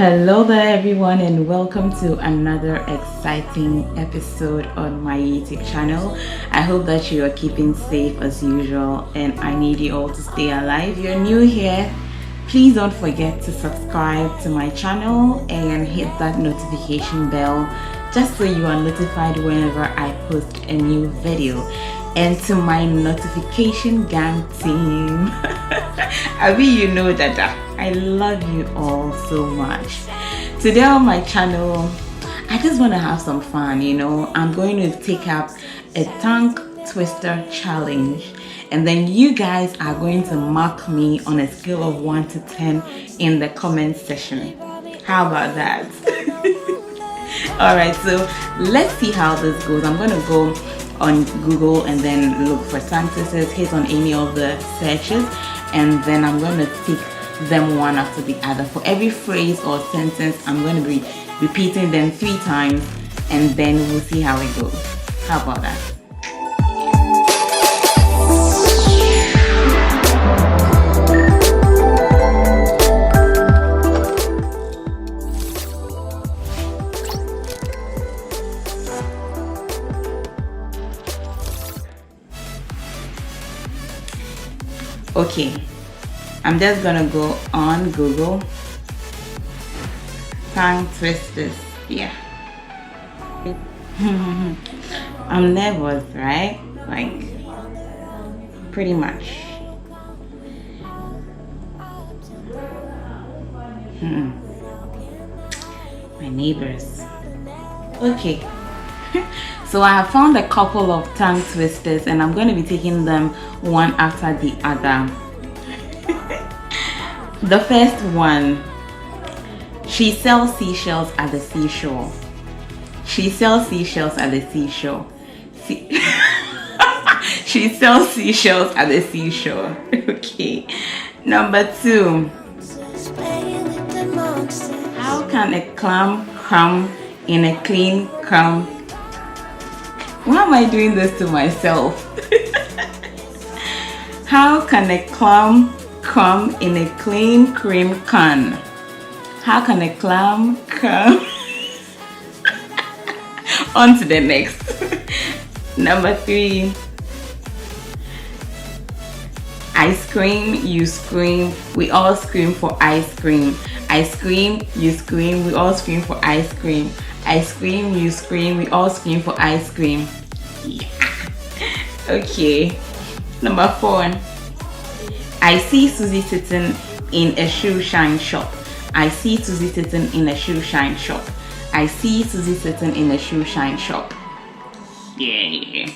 Hello there everyone, and welcome to another exciting episode on my YouTube channel. I hope that you are keeping safe as usual, and I need you all to stay alive. If you're new here, please don't forget to subscribe to my channel and hit that notification bell just so you are notified whenever I post a new video. And to my notification gang team, Abi, you know that I love you all so much. Today on my channel, I just want to have some fun, I'm going to take up a tongue twister challenge, and then you guys are going to mark me on a scale of 1 to 10 in the comment section. How about that? Alright, so let's see how this goes. I'm going to go on Google and then look for tongue twisters, hit on any of the searches, and then I'm going to pick them one after the other. For every phrase or sentence, I'm going to be repeating them 3 times, and then we'll see how it goes. How about that? Okay, I'm just gonna go on Google. Tongue twisters, yeah. I'm nervous, right? Like, pretty much. My neighbors. Okay. So I have found a couple of tongue twisters, and I'm going to be taking them one after the other. The first one: she sells seashells at the seashore. She sells seashells at the seashore. She sells seashells at the seashore. Okay. Number 2: how can a clam come in a clean crumb? Why am I doing this to myself? How can a clam come in a clean cream can? How can a clam come? On to the next. Number 3: I scream, you scream, we all scream for ice cream. I scream, you scream, we all scream for ice cream. I scream, you scream, we all scream for ice cream. Yeah. Okay. Number 4: I see Susie sitting in a shoe shine shop. I see Susie sitting in a shoe shine shop. I see Susie sitting in a shoe shine shop. Yeah.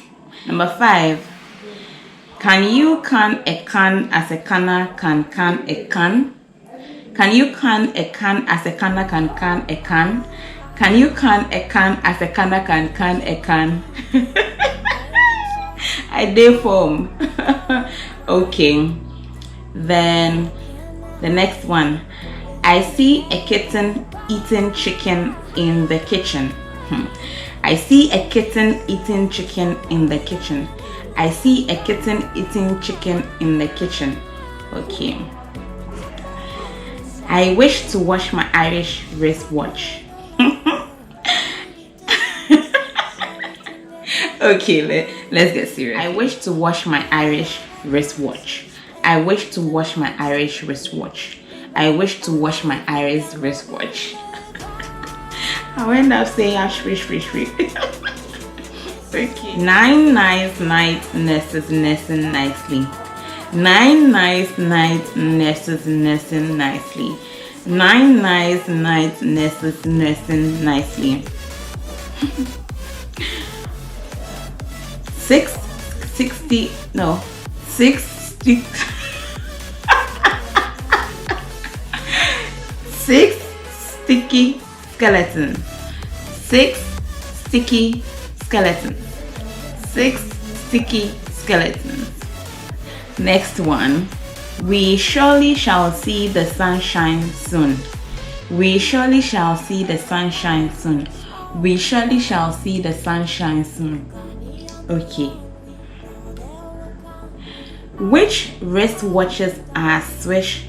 Number 5: can you can a can as a canner can a can? Can you can a can as a canner can a can? Can you can a can as a canner can a can? I did form. Okay. Then the next one: I see a kitten eating chicken in the kitchen. I see a kitten eating chicken in the kitchen. I see a kitten eating chicken in the kitchen. Okay. I wish to wash my Irish wristwatch. Okay, let's get serious. I wish to wash my Irish wristwatch. I wish to wash my Irish wristwatch. I wish to wash my Irish wristwatch. I'll end up saying wish. Okay. 9 nice night nurses nursing nicely. 9 nice night nurses nursing nicely. 9 nice night nurses nursing nicely. 6 sticky skeletons. 6 sticky skeletons. 6 sticky skeletons. Next one: we surely shall see the sunshine soon. We surely shall see the sunshine soon. We surely shall see the sunshine soon. Okay. Which wristwatches are Swiss?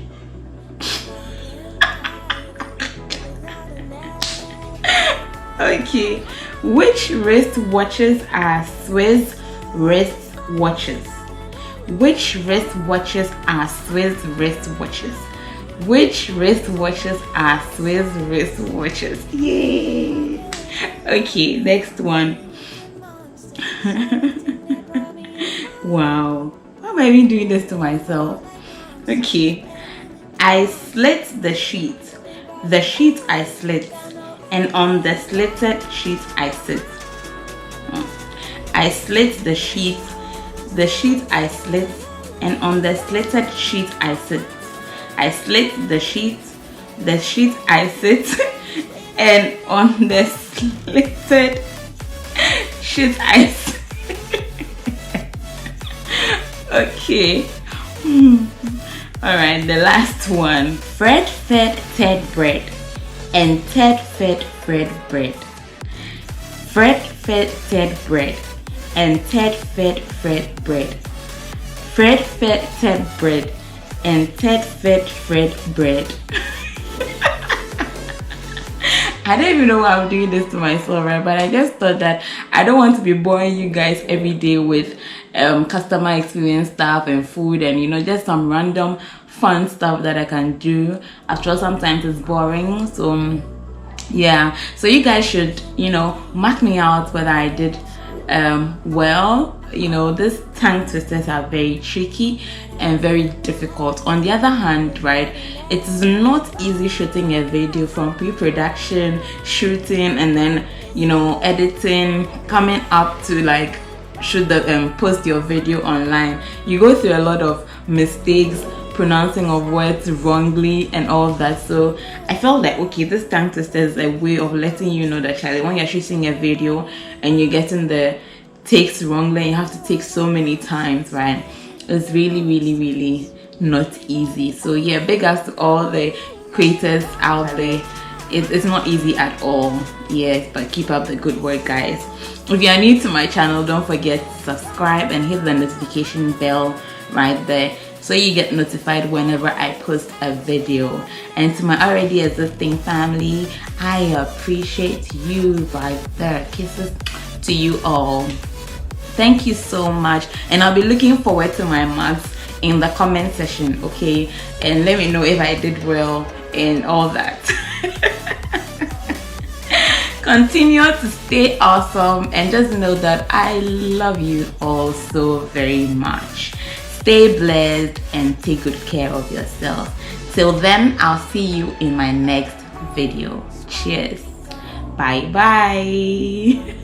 Okay. Which wristwatches are Swiss wristwatches? Which wristwatches are Swiss wristwatches? Which wristwatches are Swiss wristwatches? Yay! Okay, next one. Wow. Why am I even doing this to myself? Okay. I slit the sheet. The sheet I slit. And on the slitted sheet I sit. I slit the sheet. The sheet I slit. And on the slitted sheet I sit. I slit the sheet I sit, and on the slitted sheet I sit. Okay. Alright, the last one. Fred fed Ted bread, and Ted fed Fred bread. Fred fed Ted bread, and Ted fed Fred bread. Fred fed Ted bread, and Ted fed Fred bread. I don't even know why I'm doing this to myself, right? But I just thought that I don't want to be boring you guys every day with customer experience stuff and food and, you know, just some random fun stuff that I can do. After all, sometimes it's boring. So yeah, so you guys should, you know, mark me out whether I did well. You know, these tongue twisters are very tricky and very difficult. On the other hand, right, it is not easy shooting a video, from pre-production, shooting, and then, you know, editing, coming up to like shoot the post your video online. You go through a lot of mistakes, pronouncing of words wrongly and all of that. So I felt like, okay, this tongue twister is a way of letting you know that, Charlie, when you're shooting a video and you're getting the takes wrongly, you have to take so many times, right? It's really not easy. So yeah, big ups to all the creators out there. It's not easy at all, yes, but keep up the good work, guys. If you are new to my channel, don't forget to subscribe and hit the notification bell right there so you get notified whenever I post a video. And to my already existing family, I appreciate you right there. Kisses to you all. Thank you so much, and I'll be looking forward to my marks in the comment section, okay? And let me know if I did well and all that. Continue to stay awesome, and just know that I love you all so very much. Stay blessed and take good care of yourself. Till then, I'll see you in my next video. Cheers. Bye bye.